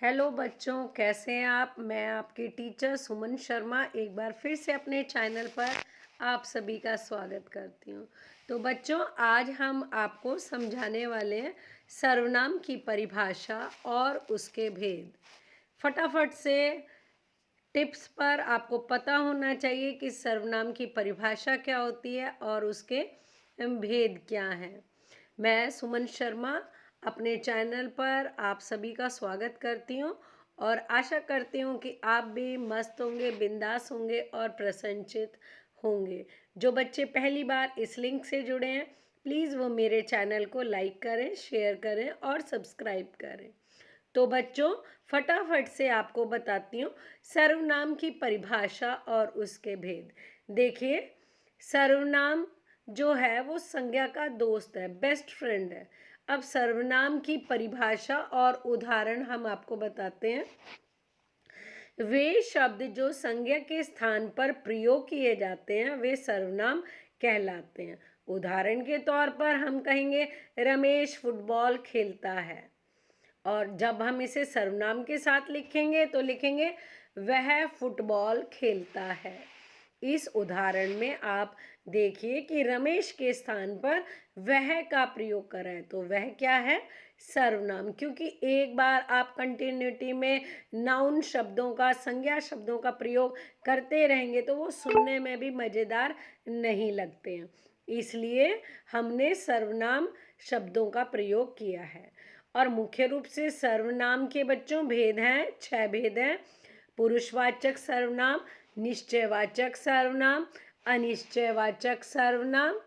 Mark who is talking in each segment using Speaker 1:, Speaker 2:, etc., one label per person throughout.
Speaker 1: Hello बच्चों, कैसे हैं आप। मैं आपकी टीचर सुमन शर्मा एक बार फिर से अपने चैनल पर आप सभी का स्वागत करती हूँ। तो बच्चों, आज हम आपको समझाने वाले हैं सर्वनाम की परिभाषा और उसके भेद। फटाफट से टिप्स पर आपको पता होना चाहिए कि सर्वनाम की परिभाषा क्या होती है और उसके भेद क्या हैं। मैं सुमन शर्मा अपने चैनल पर आप सभी का स्वागत करती हूँ और आशा करती हूँ कि आप भी मस्त होंगे, बिंदास होंगे और प्रसन्नचित होंगे। जो बच्चे पहली बार इस लिंक से जुड़े हैं, प्लीज़ वो मेरे चैनल को लाइक करें, शेयर करें और सब्सक्राइब करें। तो बच्चों, फटाफट से आपको बताती हूँ सर्वनाम की परिभाषा और उसके भेद। देखिए, सर्वनाम जो है वो संज्ञा का दोस्त है, बेस्ट फ्रेंड है। अब सर्वनाम की परिभाषा और उदाहरण हम आपको बताते हैं। वे शब्द जो संज्ञा के स्थान पर प्रयोग किए जाते हैं वे सर्वनाम कहलाते हैं। उदाहरण के तौर पर हम कहेंगे रमेश फुटबॉल खेलता है, और जब हम इसे सर्वनाम के साथ लिखेंगे तो लिखेंगे वह फुटबॉल खेलता है। इस उदाहरण में आप देखिए कि रमेश के स्थान पर वह का प्रयोग कर रहे हैं, तो वह क्या है, सर्वनाम। क्योंकि एक बार आप कंटिन्यूटी में नाउन शब्दों का, संज्ञा शब्दों का प्रयोग करते रहेंगे तो वो सुनने में भी मज़ेदार नहीं लगते हैं, इसलिए हमने सर्वनाम शब्दों का प्रयोग किया है। और मुख्य रूप से सर्वनाम के बच्चों भेद हैं, 6 भेद हैं। पुरुषवाचक सर्वनाम, निश्चयवाचक सर्वनाम, अनिश्चयवाचक सर्वनाम,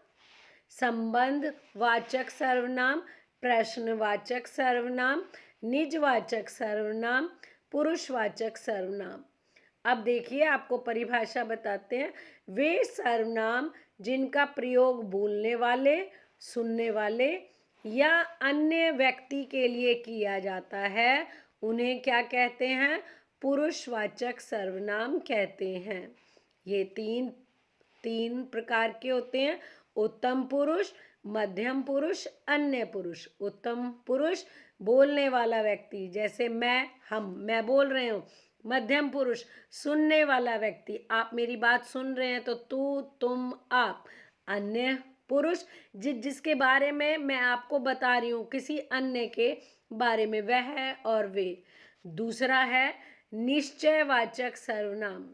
Speaker 1: संबंधवाचक सर्वनाम, प्रश्नवाचक सर्वनाम, निजवाचक सर्वनाम, पुरुषवाचक सर्वनाम। अब देखिए, आपको परिभाषा बताते हैं। वे सर्वनाम जिनका प्रयोग बोलने वाले, सुनने वाले या अन्य व्यक्ति के लिए किया जाता है उन्हें क्या कहते हैं, पुरुषवाचक सर्वनाम कहते हैं। ये तीन प्रकार के होते हैं। उत्तम पुरुष, मध्यम पुरुष, अन्य पुरुष। उत्तम पुरुष बोलने वाला व्यक्ति, जैसे मैं बोल रहे हूँ। मध्यम पुरुष सुनने वाला व्यक्ति, आप मेरी बात सुन रहे हैं तो तू, तुम, आप। अन्य पुरुष जिसके बारे में मैं आपको बता रही हूँ, किसी अन्य के बारे में, वह और वे। दूसरा है निश्चयवाचक सर्वनाम।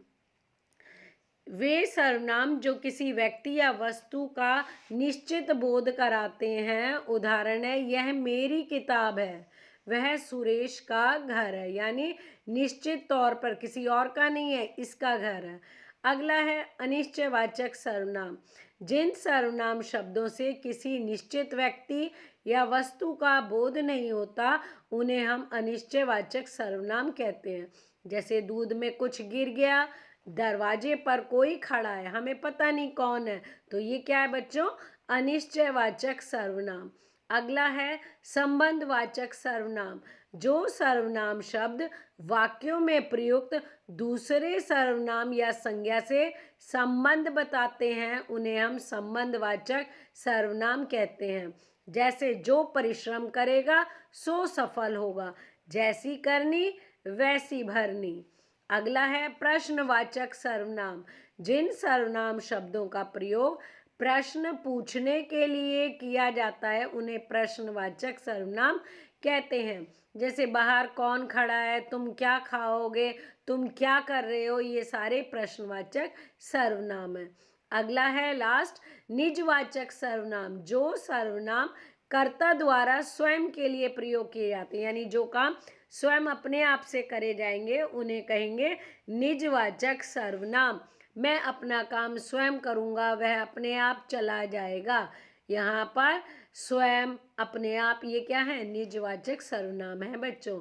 Speaker 1: वे सर्वनाम जो किसी व्यक्ति या वस्तु का निश्चित बोध कराते हैं। उदाहरण है, यह मेरी किताब है, वह सुरेश का घर है, यानी निश्चित तौर पर किसी और का नहीं है, इसका घर है। अगला है अनिश्चयवाचक सर्वनाम। जिन सर्वनाम शब्दों से किसी निश्चित व्यक्ति या वस्तु का बोध नहीं होता उन्हें हम अनिश्चयवाचक सर्वनाम कहते हैं। जैसे दूध में कुछ गिर गया, दरवाजे पर कोई खड़ा है, हमें पता नहीं कौन है, तो ये क्या है बच्चों, अनिश्चयवाचक सर्वनाम। अगला है संबंधवाचक सर्वनाम। जो सर्वनाम शब्द वाक्यों में प्रयुक्त दूसरे सर्वनाम या संज्ञा से संबंध बताते हैं उन्हें हम संबंधवाचक सर्वनाम कहते हैं। जैसे जो परिश्रम करेगा सो सफल होगा, जैसी करनी वैसी भरनी। अगला है प्रश्नवाचक सर्वनाम। जिन सर्वनाम शब्दों का प्रयोग प्रश्न पूछने के लिए किया जाता है उन्हें प्रश्नवाचक सर्वनाम कहते हैं। जैसे बाहर कौन खड़ा है, तुम क्या खाओगे, तुम क्या कर रहे हो, ये सारे प्रश्नवाचक सर्वनाम है। अगला है लास्ट निजवाचक सर्वनाम। जो सर्वनाम कर्ता द्वारा स्वयं के लिए प्रयोग किए जाते हैं, यानी जो काम स्वयं अपने आप से करे जाएंगे उन्हें कहेंगे निजवाचक सर्वनाम। मैं अपना काम स्वयं करूँगा, वह अपने आप चला जाएगा। यहाँ पर स्वयं, अपने आप, ये क्या है, निजवाचक सर्वनाम है बच्चों।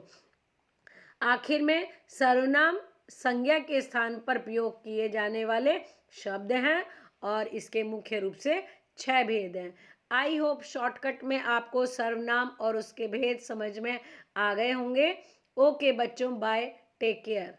Speaker 1: आखिर में सर्वनाम संज्ञा के स्थान पर प्रयोग किए जाने वाले शब्द हैं और इसके मुख्य रूप से 6 भेद हैं। आई होप शॉर्टकट में आपको सर्वनाम और उसके भेद समझ में आ गए होंगे। ओके बच्चों, बाय, टेक केयर।